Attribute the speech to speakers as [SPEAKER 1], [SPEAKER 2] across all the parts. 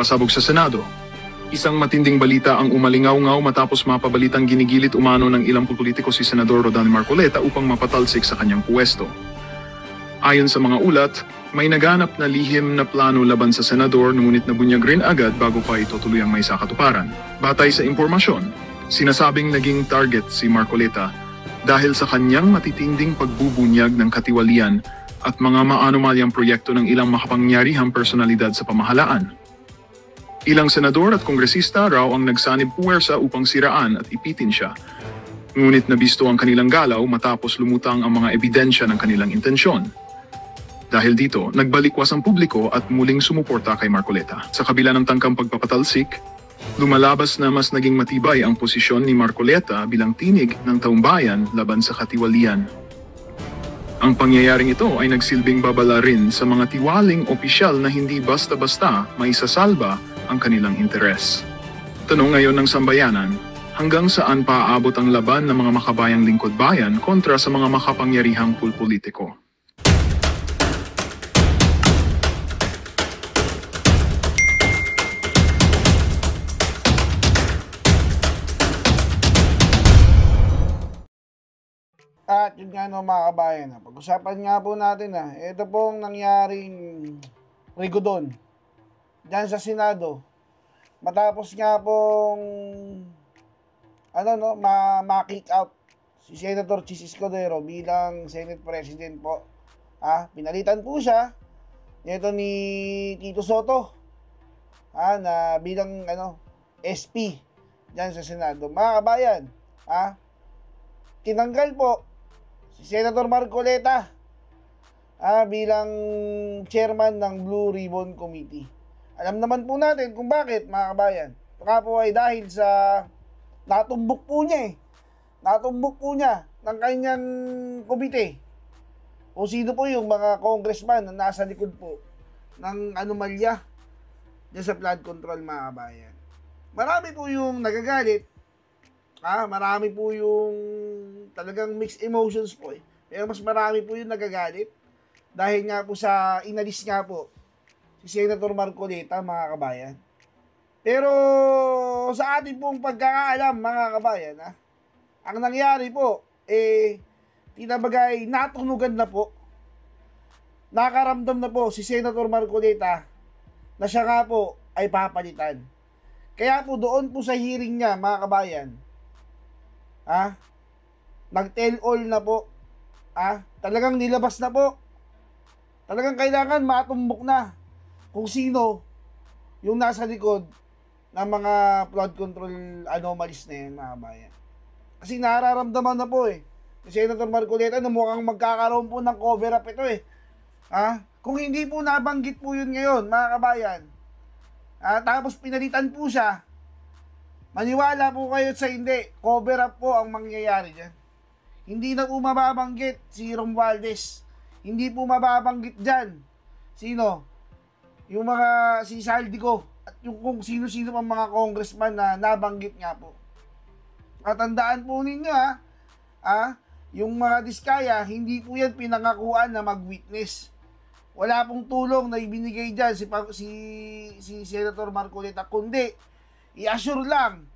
[SPEAKER 1] Pasabog sa Senado. Isang matinding balita ang umalingaw-ngaw matapos mapabalitang ginigilit umano ng ilang politiko si Senador Rodani Marcoleta upang mapatalsik sa kanyang puwesto. Ayon sa mga ulat, may naganap na lihim na plano laban sa senador ngunit nabunyag rin agad bago pa ito tuluyang may sakatuparan. Batay sa impormasyon, sinasabing naging target si Marcoleta dahil sa kanyang matitinding pagbubunyag ng katiwalian at mga maanomalyang proyekto ng ilang makapangyarihang personalidad sa pamahalaan. Ilang senador at kongresista raw ang nagsanib puwersa upang siraan at ipitin siya. Ngunit nabisto ang kanilang galaw matapos lumutang ang mga ebidensya ng kanilang intensyon. Dahil dito, nagbalikwas ang publiko at muling sumuporta kay Marcoleta. Sa kabila ng tangkang pagpapatalsik, lumalabas na mas naging matibay ang posisyon ni Marcoleta bilang tinig ng taumbayan laban sa katiwalian. Ang pangyayaring ito ay nagsilbing babala rin sa mga tiwaling opisyal na hindi basta-basta maisasalba ang kanilang interes. Tanong ngayon ng sambayanan, hanggang saan pa aabot ang laban ng mga makabayang lingkod bayan kontra sa mga makapangyarihang pulpolitiko?
[SPEAKER 2] At yun nga no mga kabayan, pag-usapan nga po natin ito pong nangyaring rigodon dyan sa Senado. Matapos nga pong ma-kick out si Senator Chis Escudero bilang Senate President po. Pinalitan po siya nito ni Tito Soto na bilang SP dyan sa Senado. Mga kabayan, tinanggal po si Senator Marcoleta bilang chairman ng Blue Ribbon Committee. Alam naman po natin kung bakit, mga kabayan. Baka po ay dahil sa natumbok po niya Natumbok po niya ng kanyang komite. O sino po yung mga congressman na nasa likod po ng anomalya dyan sa flood control, mga kabayan. Marami po yung nagagalit. Marami po yung talagang mixed emotions po Pero mas marami po yung nagagalit dahil nga po sa inalis nga po si Senator Marcoleta, mga kabayan. Pero sa ating pong pagkakaalam, mga kabayan, ang nangyari po, tinabagay natunugan na po, nakaramdam na po si Senator Marcoleta na siya nga po ay papalitan. Kaya po doon po sa hearing niya, mga kabayan, nag-tell all na po. Talagang nilabas na po. Talagang kailangan matumbok na kung sino yung nasa likod ng mga flood control anomalies na yan, mga kabayan. Kasi nararamdaman na po ni Senator Marcoleta na mukhang magkakaroon po ng cover up ito Kung hindi po nabanggit po yun ngayon, mga kabayan, tapos pinalitan po siya, maniwala po kayo sa hindi, cover up po ang mangyayari dyan. Hindi na po mababanggit si Romualdez. Hindi po mababanggit dyan. Sino? Yung mga si Saldico at yung kung sino-sino pang mga congressman na nabanggit nga po. Katandaan po ninyo yung mga Diskaya, hindi po yan pinangakuan na mag-witness. Wala pong tulong na ibinigay dyan si Senator Marcoleta, kundi i-assure lang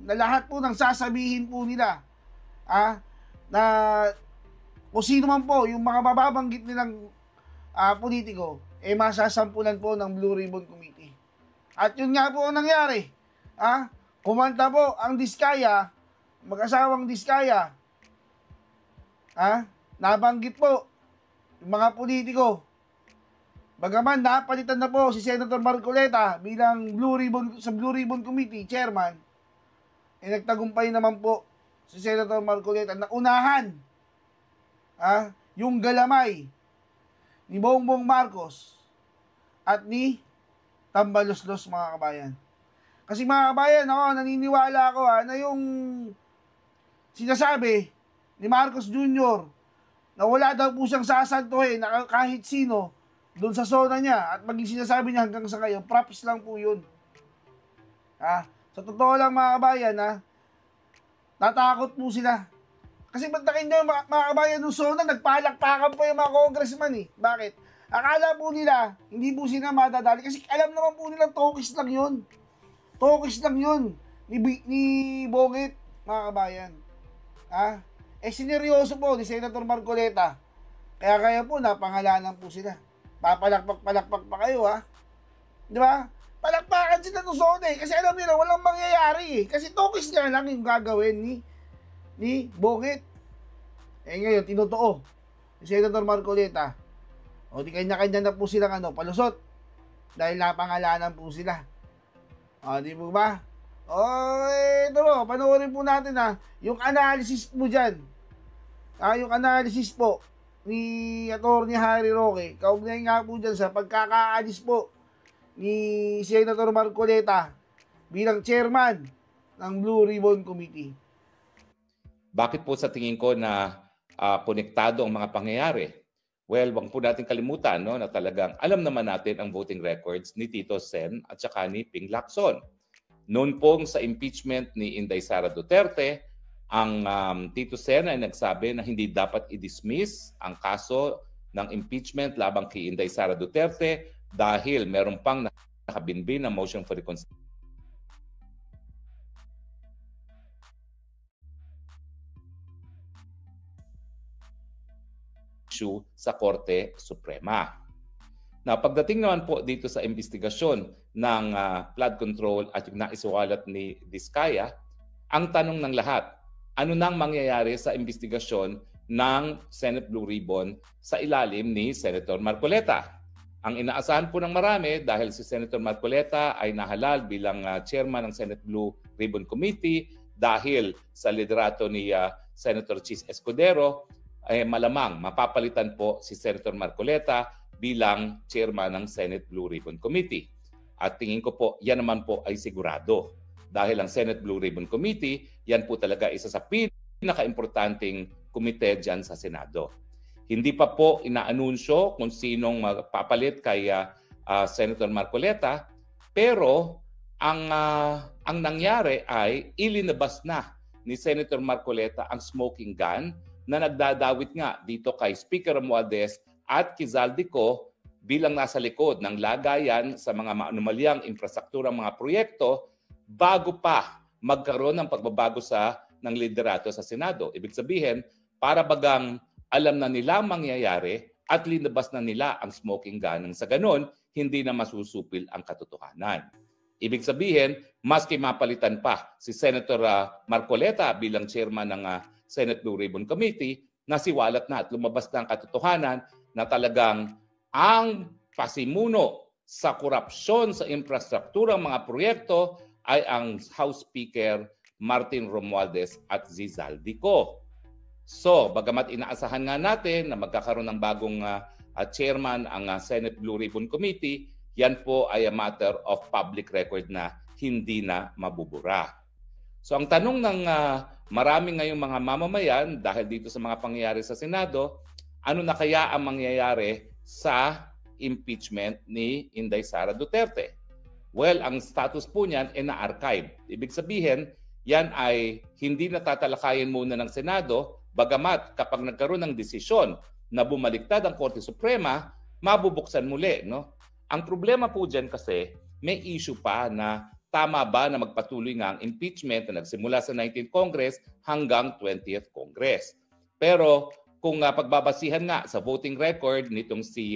[SPEAKER 2] na lahat po ng sasabihin po nila na kung sino man po yung mga mababanggit nilang politiko masasampulan po ng Blue Ribbon Committee. At yun nga po ang nangyari. Kumanta po ang Diskaya, mag-asawang Diskaya. Nabanggit po yung mga politiko. Bagaman napalitan na po si Senator Marcoleta bilang Blue Ribbon Committee chairman, nagtagumpay naman po si Senator Marcoleta na unahan yung galamay ni Bongbong Marcos at ni Tambaloslos, mga kabayan. Kasi mga kabayan, naniniwala ako na yung sinasabi ni Marcos Jr. na wala daw po siyang sasantuhin na kahit sino doon sa zona niya at maging sinasabi niya hanggang sa ngayon, props lang po yun. Sa totoo lang, mga kabayan, natakot po sila. Kasi bantakin nyo, mga kabayan, nung zona, nagpalakpakan pa yung mga congressman Bakit? Akala po nila, hindi po sila madadali kasi alam naman po nila tokis lang yun. Tokis lang yun ni Bongit, mga kabayan. Ha? Sineryoso po ni Senator Marcoleta. Kaya po, napangalanan po sila. Papalakpak-palakpak pa kayo, ha? Di ba? Palakpakan sila ng Sone kasi alam nila walang mangyayari eh. Kasi tokis nga lang yung gagawin ni Bongit. Ngayon, tinotoo ni Senator Marcoleta. O di kanya-kanya na po silang palusot. Dahil napangalanan po sila. O, di po ba? O, ito po, panoorin po natin yung analysis mo dyan. Yung analysis po ni Atty. Harry Roque, kaugnay nga po dyan sa pagkakaalis po ni Senator Marcoleta bilang chairman ng Blue Ribbon Committee.
[SPEAKER 3] Bakit po sa tingin ko na konektado ang mga pangyayari? Well, wag po natin kalimutan na talagang alam naman natin ang voting records ni Tito Sen at saka ni Ping Lacson. Noon pong sa impeachment ni Inday Sara Duterte, ang Tito Sen ay nagsabi na hindi dapat i-dismiss ang kaso ng impeachment labang kay Inday Sara Duterte dahil meron pang nakabinbin na motion for reconsideration sa Korte Suprema. Na pagdating naman po dito sa investigasyon ng flood control at yung naisuwalat ni Diskaya, ang tanong ng lahat, ano nang mangyayari sa investigasyon ng Senate Blue Ribbon sa ilalim ni Senator Marcoleta? Ang inaasahan po ng marami dahil si Senator Marcoleta ay nahalal bilang chairman ng Senate Blue Ribbon Committee dahil sa liderato ni Senator Chis Escudero, malamang mapapalitan po si Senator Marcoleta bilang chairman ng Senate Blue Ribbon Committee. At tingin ko po, yan naman po ay sigurado. Dahil ang Senate Blue Ribbon Committee, yan po talaga isa sa pinaka-importanting komite dyan sa Senado. Hindi pa po inaanunsyo kung sinong magpapalit kay Senator Marcoleta, pero ang nangyari ay ilinabas na ni Senator Marcoleta ang smoking gun na nagdadawit nga dito kay Speaker Romualdez at kay Zaldico bilang nasa likod ng lagayan sa mga maanumalyang infrastrukturang mga proyekto bago pa magkaroon ng pagbabago ng liderato sa Senado. Ibig sabihin, para bagang alam na nila ang mangyayari at linabas na nila ang smoking gun nang sa ganon, hindi na masusupil ang katotohanan. Ibig sabihin, maski mapalitan pa si Senator Marcoleta bilang chairman ng Senate Blue Ribbon Committee, nasiwalat na at lumabas na ang katotohanan na talagang ang pasimuno sa korupsyon sa infrastrukturang mga proyekto ay ang House Speaker Martin Romualdez at Zaldico. So, bagamat inaasahan nga natin na magkakaroon ng bagong chairman ang Senate Blue Ribbon Committee, yan po ay a matter of public record na hindi na mabubura. So, ang tanong ng marami ngayong mga mamamayan dahil dito sa mga pangyayari sa Senado, ano na kaya ang mangyayari sa impeachment ni Inday Sara Duterte? Well, ang status po niyan ay na-archive. Ibig sabihin, yan ay hindi natatalakayin muna ng Senado, bagamat kapag nagkaroon ng desisyon na bumaliktad ang Korte Suprema, mabubuksan muli. Ang problema po dyan kasi, may issue pa na tama ba na magpatuloy nga ang impeachment na nagsimula sa 19th Congress hanggang 20th Congress. Pero kung pagbabasihan nga sa voting record nitong si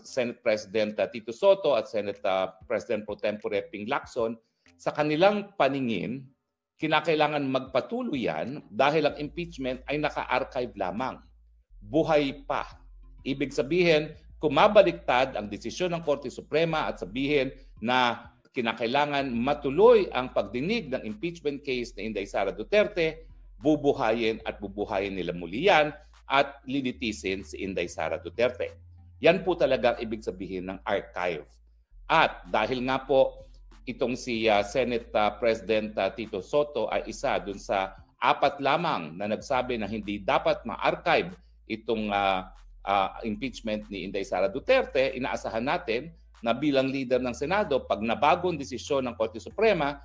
[SPEAKER 3] Senate President Tito Soto at Senate President Pro Tempore Ping Lacson, sa kanilang paningin, kinakailangan magpatuloy yan dahil ang impeachment ay naka-archive lamang. Buhay pa. Ibig sabihin, kung mabaliktad ang desisyon ng Korte Suprema at sabihin na kinakailangan matuloy ang pagdinig ng impeachment case ni Inday Sara Duterte, bubuhayin nila muli yan at lilitisin si Inday Sara Duterte. Yan po talaga ibig sabihin ng archive. At dahil nga po itong si Senate President Tito Soto ay isa dun sa 4 lamang na nagsabi na hindi dapat ma-archive itong impeachment ni Inday Sara Duterte, inaasahan natin na bilang leader ng Senado, pag nabagong desisyon ng Korte Suprema,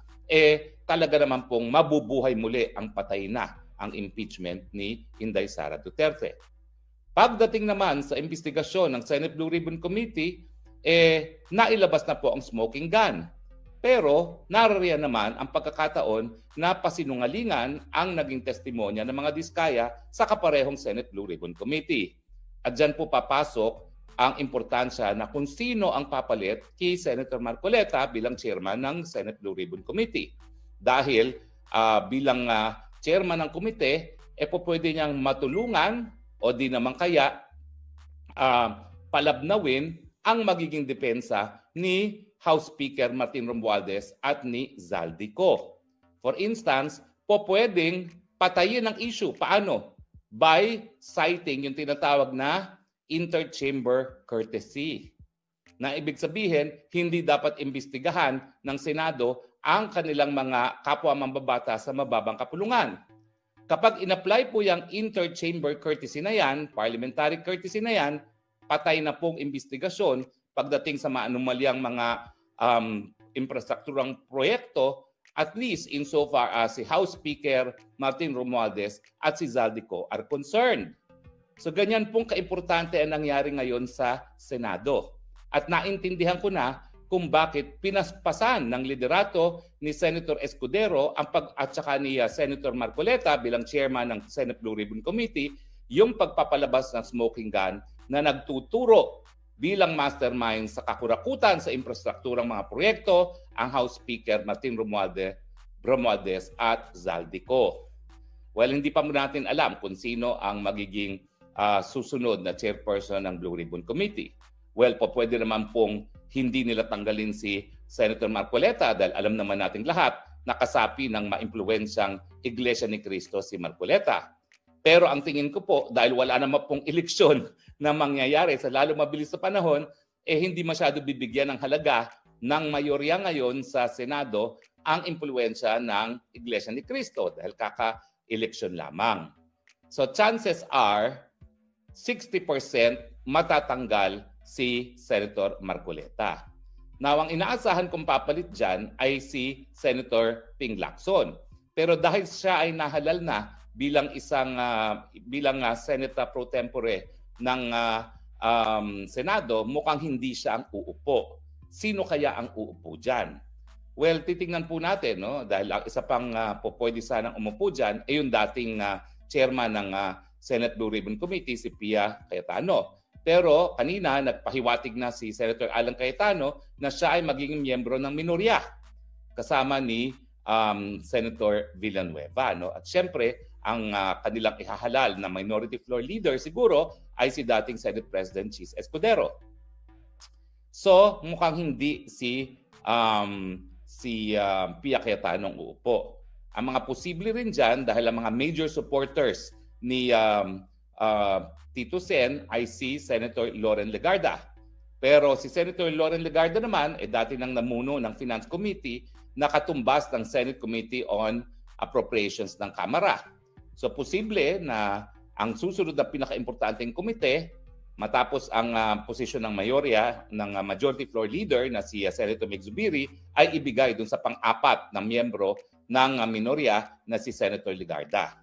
[SPEAKER 3] talaga naman pong mabubuhay muli ang patay na ang impeachment ni Inday Sara Duterte. Pagdating naman sa investigasyon ng Senate Blue Ribbon Committee, nailabas na po ang smoking gun. Pero naririyan naman ang pagkakataon na pasinungalingan ang naging testimonya ng mga diskaya sa kaparehong Senate Blue Ribbon Committee. At dyan po papasok ang importansya na kung sino ang papalit kay Senator Marcoleta bilang chairman ng Senate Blue Ribbon Committee. Dahil bilang chairman ng komite, pwede niyang matulungan o di naman kaya palabnawin ang magiging depensa ni House Speaker Martin Romualdez at ni Zaldico. For instance, pwedeng patayin ang issue. Paano? By citing yung tinatawag na interchamber courtesy. Na ibig sabihin, hindi dapat imbestigahan ng Senado ang kanilang mga kapwa mambabata sa mababang kapulungan. Kapag in-apply po yung interchamber courtesy na yan, parliamentary courtesy na yan, patay na pong imbestigasyon pagdating sa maanumalyang mga infrastrukturang proyekto, at least insofar as si House Speaker Martin Romualdez at si Zaldico are concerned. So ganyan pong kaimportante ang nangyari ngayon sa Senado. At naintindihan ko na kung bakit pinaspasan ng liderato ni Senator Escudero at saka ni Senator Marcoleta bilang chairman ng Senate Blue Ribbon Committee yung pagpapalabas ng smoking gun na nagtuturo bilang mastermind sa kakurakutan sa infrastrukturang mga proyekto ang House Speaker Martin Romualdez at Zaldico. Well, hindi pa natin alam kung sino ang magiging susunod na chairperson ng Blue Ribbon Committee. Well, pwede naman pong hindi nila tanggalin si Senator Marcoleta dahil alam naman nating lahat na kasapi ng maimpluwensyang Iglesia ni Cristo si Marcoleta. Pero ang tingin ko po, dahil wala naman pong eleksyon na mangyayari sa lalo mabilis na panahon, hindi masyado bibigyan ng halaga ng mayorya ngayon sa Senado ang impluwensya ng Iglesia ni Cristo dahil kaka-eleksyon lamang. So chances are, 60% matatanggal si Senator Marcoleta. Now, ang inaasahan kong papalit dyan ay si Senator Ping Lacson. Pero dahil siya ay nahalal na bilang Senate pro tempore ng Senado, mukhang hindi siya ang uupo. Sino kaya ang uupo dyan? Well, titingnan po natin, no? Dahil ang isa pang pwede sanang umupo dyan ay yung dating chairman ng Senate Blue Ribbon Committee, si Pia Cayetano. Pero kanina nagpahiwatig na si Senator Alan Cayetano na siya ay magiging miyembro ng minorya kasama ni Senator Villanueva. No? At syempre, ang kanilang ihahalal na minority floor leader siguro ay si dating Senate President Chis Escudero. So mukhang hindi si Pia Cayetano ang uupo. Ang mga posible rin dyan dahil ang mga major supporters ni Tito Sen ay si Senator Loren Legarda. Pero si Senator Loren Legarda naman dati nang namuno ng Finance Committee na katumbas ng Senate Committee on Appropriations ng Kamara. So posible na ang susunod na pinaka-importanteng komite matapos ang posisyon ng mayorya ng majority floor leader na si Senator Mig Zubiri ay ibigay dun sa pang-apat na miyembro ng minorya na si Senator Legarda.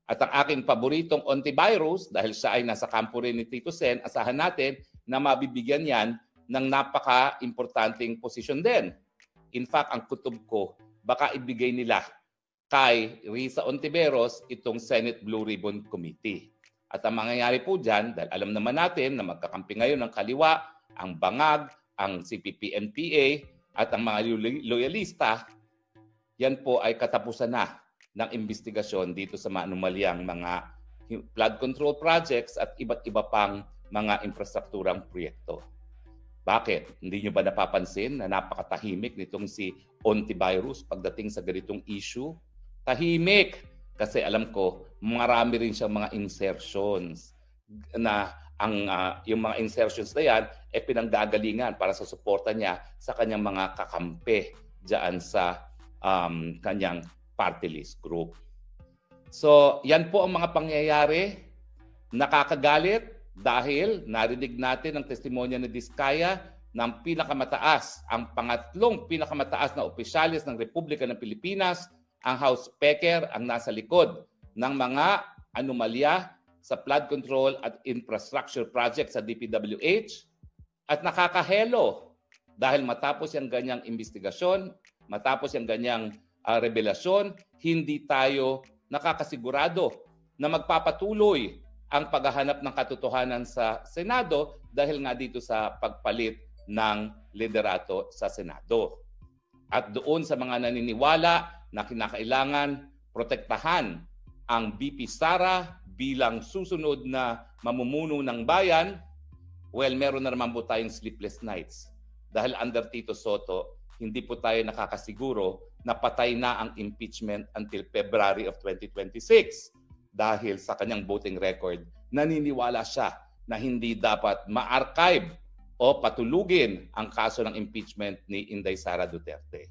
[SPEAKER 3] At ang aking paboritong Ontiveros, dahil siya ay nasa kampo rin ni Tito Sen, asahan natin na mabibigyan yan ng napaka-importanting posisyon din. In fact, ang kutob ko, baka ibigay nila kay Risa Ontiveros itong Senate Blue Ribbon Committee. At ang mangyayari po dyan, dahil alam naman natin na magkakampi ngayon ng kaliwa, ang Bangag, ang CPP-NPA, at ang mga loyalista, yan po ay katapusan na ng investigasyon dito sa maanumalyang mga flood control projects at iba't iba pang mga infrastrukturang proyekto. Bakit? Hindi nyo ba napapansin na napakatahimik nitong si Ontiveros pagdating sa ganitong issue? Tahimik! Kasi alam ko, marami rin siyang mga insertions na yung mga insertions na yan pinanggagalingan para sa suporta niya sa kanyang mga kakampi dyan sa kanyang party list group. So, yan po ang mga pangyayari. Nakakagalit dahil narinig natin ang testimonya ni Diskaya ng pinakamataas, ang pangatlong pinakamataas na opisyalis ng Republika ng Pilipinas, ang House Speaker, ang nasa likod ng mga anomalya sa flood control at infrastructure project sa DPWH at nakakahelo dahil matapos yung ganyang investigasyon, matapos yung ganyang revelasyon, hindi tayo nakakasigurado na magpapatuloy ang paghahanap ng katotohanan sa Senado dahil nga dito sa pagpalit ng liderato sa Senado. At doon sa mga naniniwala na kinakailangan protektahan ang VP Sara bilang susunod na mamumuno ng bayan, well, meron na naman po tayong sleepless nights. Dahil under Tito Sotto, hindi po tayo nakakasiguro na patay na ang impeachment until February of 2026. Dahil sa kanyang voting record, naniniwala siya na hindi dapat ma-archive o patulugin ang kaso ng impeachment ni Inday Sara Duterte.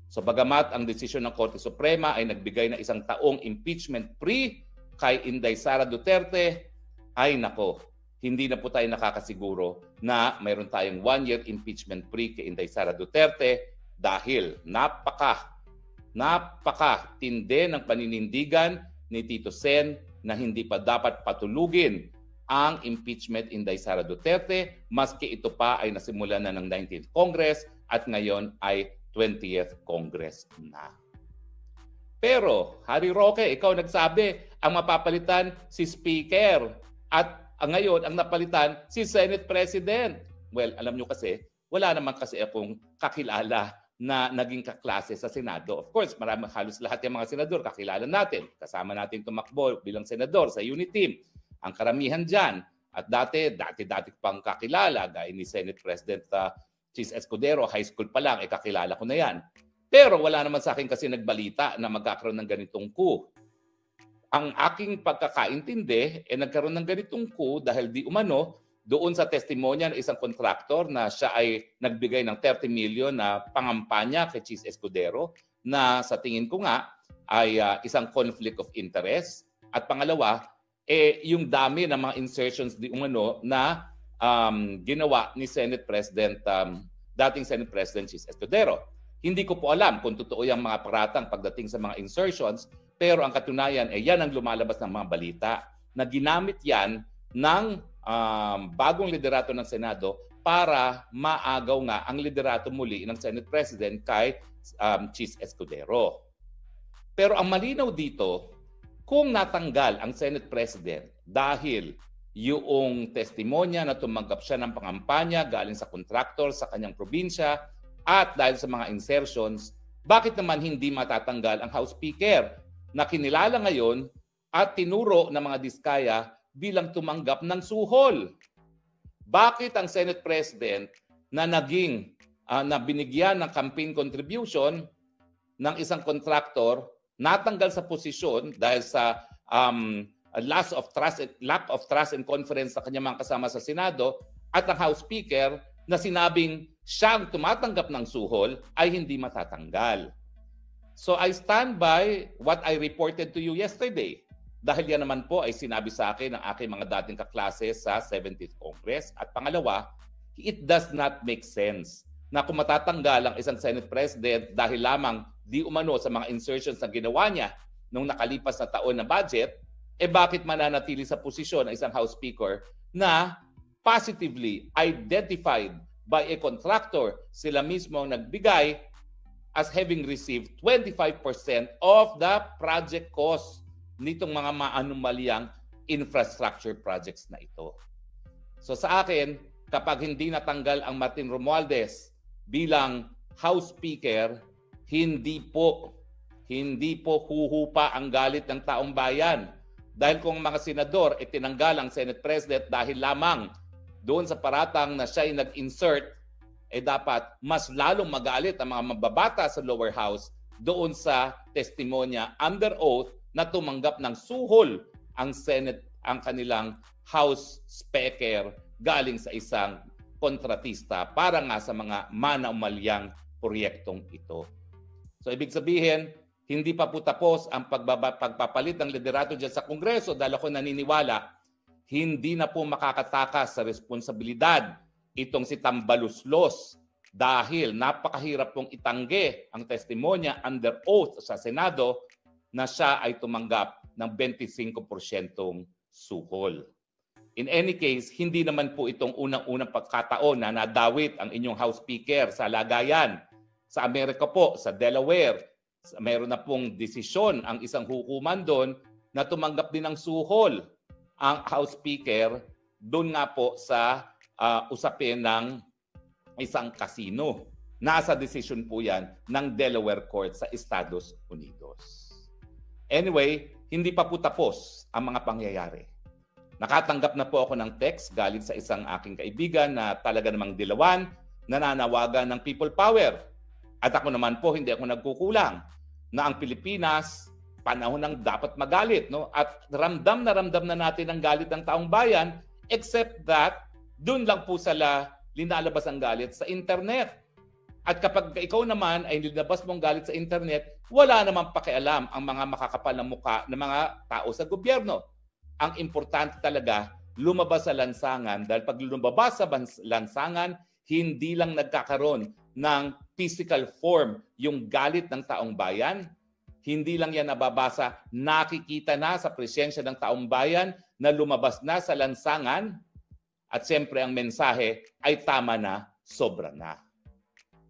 [SPEAKER 3] So bagamat ang desisyon ng Korte Suprema ay nagbigay na 1 taong impeachment free kay Inday Sara Duterte, ay nako, hindi na po tayo nakakasiguro na mayroon tayong 1-year impeachment free kay Inday Sara Duterte dahil napaka-tinde ng paninindigan ni Tito Sen na hindi pa dapat patulugin ang impeachment Inday Sara Duterte maski ito pa ay nasimulan na ng 19th Congress at ngayon ay 20th Congress na. Pero, Harry Roque, ikaw nagsabi, ang mapapalitan si Speaker at ngayon ang napalitan si Senate President. Well, alam nyo kasi, wala naman kasi akong kakilala na naging kaklase sa Senado. Of course, halos lahat yung mga senador kakilala natin. Kasama natin tumakbo bilang senador sa unit team. Ang karamihan dyan, at dati pang kakilala, gaya ni Senate President Chis Escudero, high school pa lang, kakilala ko na yan. Pero wala naman sa akin kasi nagbalita na magkakaroon ng ganitong coup. Ang aking pagkakaintindi, nagkaroon ng ganitong coup dahil di umano, doon sa testimonya ng isang kontraktor na siya ay nagbigay ng 30 million na pangampanya kay Chis Escudero na sa tingin ko nga ay isang conflict of interest. At pangalawa, yung dami ng mga insertions di umano na ginawa ni Senate President, dating Senate President Chis Escudero. Hindi ko po alam kung totoo yung mga paratang pagdating sa mga insertions, pero ang katunayan ay yan ang lumalabas ng mga balita na ginamit yan ng bagong liderato ng Senado para maagaw nga ang liderato muli ng Senate President kay Chis Escudero. Pero ang malinaw dito, kung natanggal ang Senate President dahil yung testimonya na tumanggap siya ng pangampanya galing sa kontraktor sa kanyang probinsya at dahil sa mga insertions, bakit naman hindi matatanggal ang House Speaker na kinilala ngayon at tinuro ng mga diskaya bilang tumanggap ng suhol? Bakit ang Senate President na na binigyan ng campaign contribution ng isang kontraktor natanggal sa posisyon dahil sa lack of trust and confidence sa kanyang mga kasama sa Senado at ang House Speaker na sinabing siyang tumatanggap ng suhol ay hindi matatanggal? So I stand by what I reported to you yesterday. Dahil yan naman po ay sinabi sa akin ng aking mga dating kaklase sa 17th Congress. At pangalawa, it does not make sense na kung matatanggal ang isang Senate President dahil lamang di umano sa mga insertions na ginawa niya nung nakalipas na taon na budget, bakit mananatili sa posisyon ang isang House Speaker na positively identified by a contractor, sila mismo ang nagbigay as having received 25% of the project cost nitong mga maanumalyang infrastructure projects na ito. So sa akin, kapag hindi natanggal ang Martin Romualdez bilang House Speaker, hindi po huhupa ang galit ng taong bayan. Dahil kung mga senador tinanggal ang Senate President dahil lamang doon sa paratang na siya ay nag-insert, dapat mas lalong magalit ang mga mababata sa lower house doon sa testimonya under oath na tumanggap ng suhol ang Senate, ang kanilang House Speaker galing sa isang kontratista para nga sa mga manaumalyang proyektong ito. So ibig sabihin, hindi pa po tapos ang pagpapalit ng liderato dyan sa Kongreso dahil ako naniniwala, hindi na po makakatakas sa responsibilidad itong si Tambaluslos dahil napakahirap pong itanggi ang testimonya under oath sa Senado na siya ay tumanggap ng 25% suhol. In any case, hindi naman po itong unang-unang pagkataon na nadawit ang inyong House Speaker sa lagayan. Sa Amerika po, sa Delaware, mayroon na pong desisyon ang isang hukuman doon na tumanggap din ng suhol ang House Speaker doon nga po sa usapin ng isang casino. Nasa decision po yan ng Delaware Court sa Estados Unidos. Anyway, hindi pa po tapos ang mga pangyayari. Nakatanggap na po ako ng text galing sa isang aking kaibigan na talaga namang dilawan, nananawagan ng people power. At ako naman po, hindi ako nagkukulang na ang Pilipinas, panahon ng dapat magalit. No? At ramdam na natin ang galit ng taong bayan, except that doon lang po sila linalabas ang galit sa internet. At kapag ikaw naman ay linabas mong galit sa internet, wala namang pakialam ang mga makakapal na mukha ng mga tao sa gobyerno. Ang importante talaga, lumabas sa lansangan dahil pag lumabas sa lansangan, hindi lang nagkakaroon ng physical form yung galit ng taong bayan. Hindi lang yan nababasa, nakikita na sa presensya ng taong bayan na lumabas na sa lansangan. At siyempre ang mensahe ay tama na, sobra na.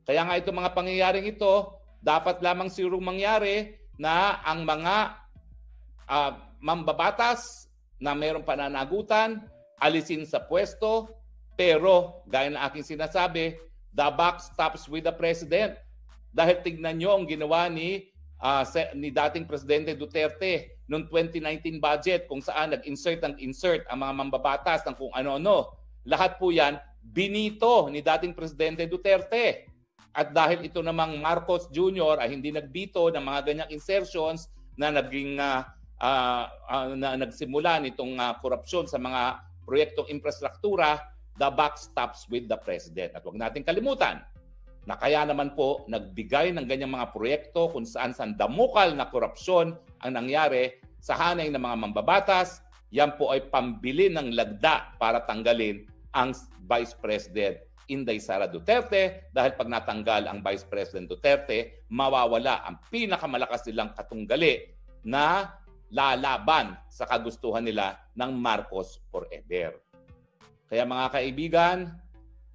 [SPEAKER 3] Kaya nga itong mga pangyayaring ito, dapat lamang sigurong mangyari na ang mga mambabatas na mayroong pananagutan, alisin sa pwesto, pero gaya na aking sinasabi, the buck stops with the president. Dahil tignan nyo ang ginawa ni dating Presidente Duterte noong 2019 budget kung saan nag-insert ang mga mambabatas ng kung ano-ano. Lahat po yan binito ni dating Presidente Duterte. At dahil ito namang Marcos Jr. ay hindi nagbito ng mga ganyang insertions na naging na nagsimula nitong korupsyon sa mga proyektong infrastruktura, the buck stops with the president. At huwag natin kalimutan na kaya naman po nagbigay ng ganyang mga proyekto kung saan damukal na korupsyon ang nangyari sa hanay ng mga mambabatas. Yan po ay pambili ng lagda para tanggalin ang Vice President Inday Sara Duterte, dahil pag natanggal ang Vice President Duterte, mawawala ang pinakamalakas nilang katunggali na lalaban sa kagustuhan nila ng Marcos forever. Kaya mga kaibigan,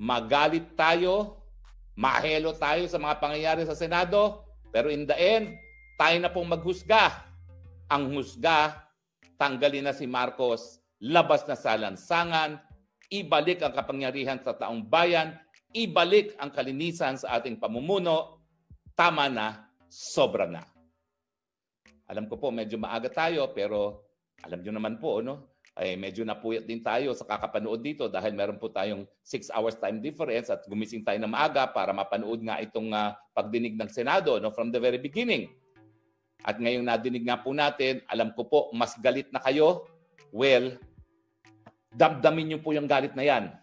[SPEAKER 3] magalit tayo, mahelo tayo sa mga pangyayari sa Senado, pero in the end, tayo na pong maghusga. Ang husga, tanggalin na si Marcos, labas na sa lansangan, ibalik ang kapangyarihan sa taong bayan, ibalik ang kalinisan sa ating pamumuno, tama na, sobra na. Alam ko po, medyo maaga tayo, pero alam nyo naman po, no? Ay medyo napuyat din tayo sa kakapanood dito dahil meron po tayong 6 hours time difference at gumising tayo na maaga para mapanood nga itong pagdinig ng Senado, no, from the very beginning. At ngayong nadinig nga po natin, alam ko po, mas galit na kayo. Well, damdamin nyo po yung galit na yan.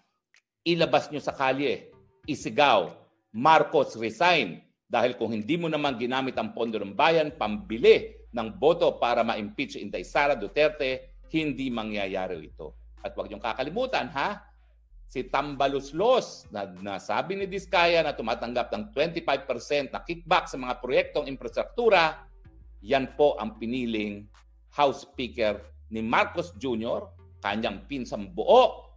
[SPEAKER 3] Ilabas nyo sa kalye, isigaw, Marcos resign. Dahil kung hindi mo naman ginamit ang pondo ng bayan, pambili ng boto para ma-impeach si Inday Sara Duterte, hindi mangyayari ito. At huwag niyong kakalimutan, si Tambaluslos na sabi ni Diskaya na tumatanggap ng 25% na kickback sa mga proyektong infrastruktura, yan po ang piniling House Speaker ni Marcos Jr., kanyang pinsang buo,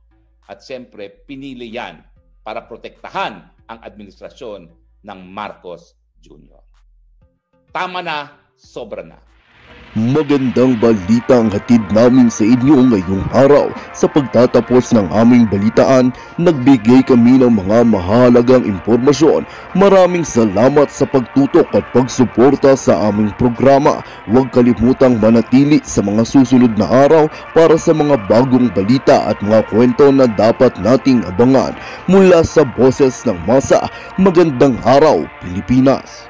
[SPEAKER 3] at siyempre pinili yan para protektahan ang administrasyon ng Marcos Jr. Tama na, sobra na.
[SPEAKER 4] Magandang balita ang hatid namin sa inyo ngayong araw. Sa pagtatapos ng aming balitaan, nagbigay kami ng mga mahalagang impormasyon. Maraming salamat sa pagtutok at pagsuporta sa aming programa. Huwag kalimutang manatili sa mga susunod na araw para sa mga bagong balita at mga kwento na dapat nating abangan. Mula sa Boses ng Masa, magandang araw, Pilipinas!